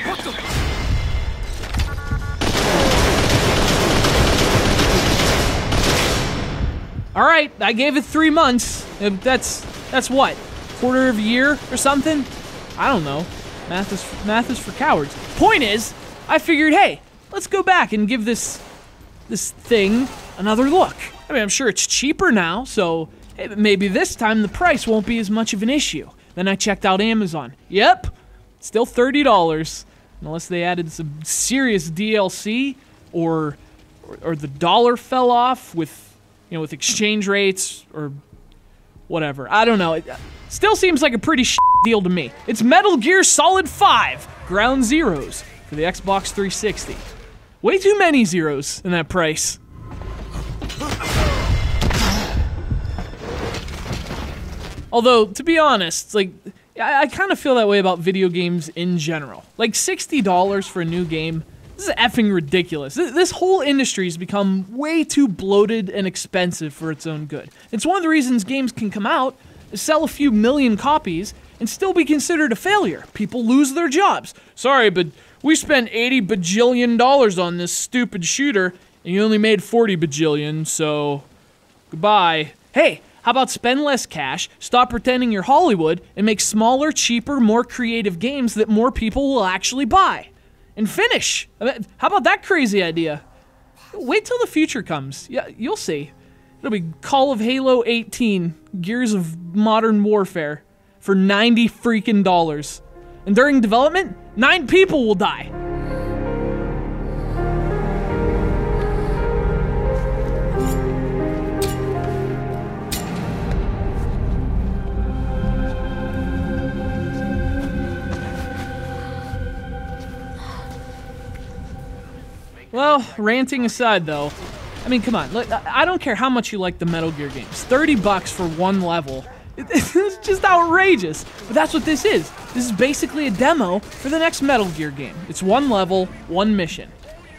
What the? All right, I gave it 3 months. That's what, quarter of a year or something? I don't know. Math is for cowards. Point is, I figured, hey, let's go back and give this thing another look. I mean, I'm sure it's cheaper now, so hey, maybe this time the price won't be as much of an issue. Then I checked out Amazon. Yep, still $30, unless they added some serious DLC or the dollar fell off with exchange rates or whatever. I don't know. It still seems like a pretty deal to me. It's Metal Gear Solid 5 Ground Zeroes for the Xbox 360. Way too many zeros in that price. Although, to be honest, like, I kind of feel that way about video games in general. Like, $60 for a new game, this is effing ridiculous. This whole industry has become way too bloated and expensive for its own good. It's one of the reasons games can come out, sell a few million copies, and still be considered a failure. People lose their jobs. Sorry, but we spent $80 bajillion on this stupid shooter, and you only made 40 bajillion, so goodbye. Hey, how about spend less cash, stop pretending you're Hollywood, and make smaller, cheaper, more creative games that more people will actually buy? And finish! I mean, how about that crazy idea? Wait till the future comes. Yeah, you'll see. It'll be Call of Halo 18, Gears of Modern Warfare, for $90 freaking dollars. And during development, 9 people will die. Well, ranting aside though, I mean, come on, look, I don't care how much you like the Metal Gear games. $30 for one level, it's just outrageous. But that's what this is. This is basically a demo for the next Metal Gear game. It's one level, one mission,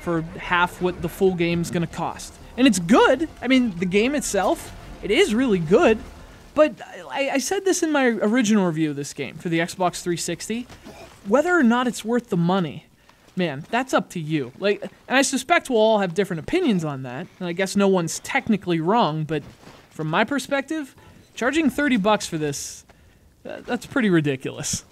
for half what the full game's gonna cost. And it's good. I mean, the game itself, it is really good. But I said this in my original review of this game for the Xbox 360. Whether or not it's worth the money, man, that's up to you. Like, and I suspect we'll all have different opinions on that, and I guess no one's technically wrong, but from my perspective, charging $30 for this, that's pretty ridiculous.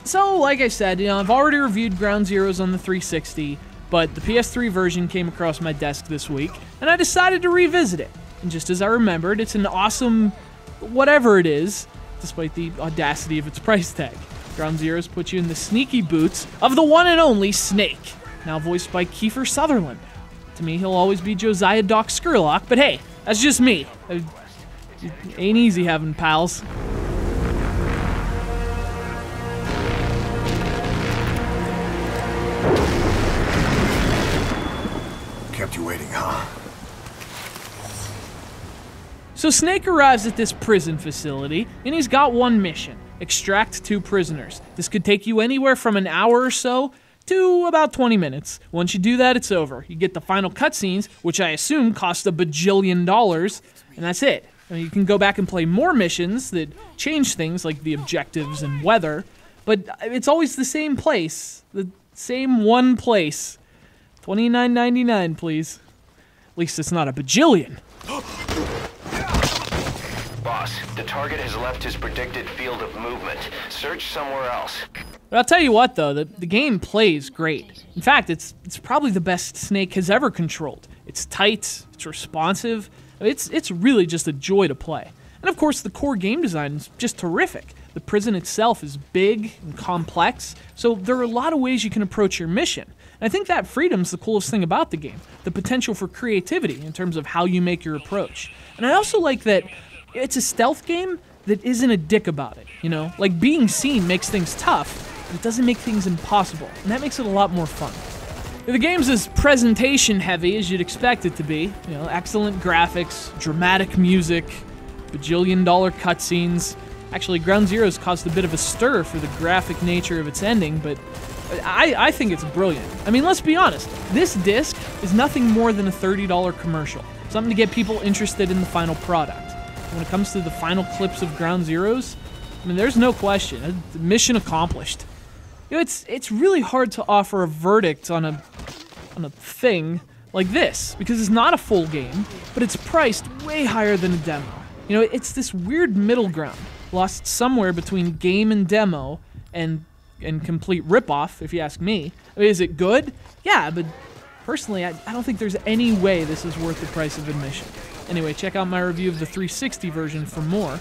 So, like I said, I've already reviewed Ground Zeroes on the 360, but the PS3 version came across my desk this week, and I decided to revisit it. And just as I remembered, it's an awesome whatever it is, despite the audacity of its price tag. Ground Zeroes put you in the sneaky boots of the one and only Snake, now voiced by Kiefer Sutherland. To me, he'll always be Josiah Doc Skurlock, but hey, that's just me. It ain't easy having pals. Kept you waiting, huh? So Snake arrives at this prison facility, and he's got one mission. Extract 2 prisoners. This could take you anywhere from an hour or so to about 20 minutes. Once you do that, it's over. You get the final cutscenes, which I assume cost $1 bajillion, and that's it. I mean, you can go back and play more missions that change things, like the objectives and weather, but it's always the same place. The same one place. $29.99, please. At least it's not $1 bajillion. Boss, the target has left his predicted field of movement. Search somewhere else. But I'll tell you what, though, the game plays great. In fact, it's probably the best Snake has ever controlled. It's tight, it's responsive, it's really just a joy to play. And of course, the core game design is just terrific. The prison itself is big and complex, so there are a lot of ways you can approach your mission. And I think that freedom's the coolest thing about the game, the potential for creativity in terms of how you make your approach. And I also like that it's a stealth game that isn't a dick about it, you know? Like, being seen makes things tough, but it doesn't make things impossible, and that makes it a lot more fun. The game's as presentation-heavy as you'd expect it to be. You know, excellent graphics, dramatic music, bajillion-dollar cutscenes. Actually, Ground Zeroes caused a bit of a stir for the graphic nature of its ending, but I think it's brilliant. I mean, let's be honest, this disc is nothing more than a $30 commercial, something to get people interested in the final product. When it comes to the final clips of Ground Zeroes, I mean, there's no question. Mission accomplished. You know, it's really hard to offer a verdict on a thing like this, because it's not a full game, but it's priced way higher than a demo. You know, it's this weird middle ground, lost somewhere between game and demo, and complete ripoff, if you ask me. I mean, is it good? Yeah, but personally, I don't think there's any way this is worth the price of admission. Anyway, check out my review of the 360 version for more.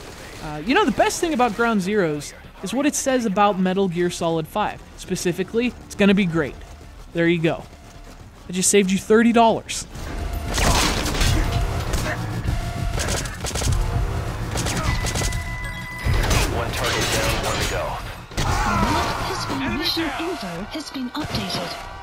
You know, the best thing about Ground Zeroes is what it says about Metal Gear Solid 5. Specifically, it's gonna be great. There you go. I just saved you $30. One target down, one to go. Mission info has been updated.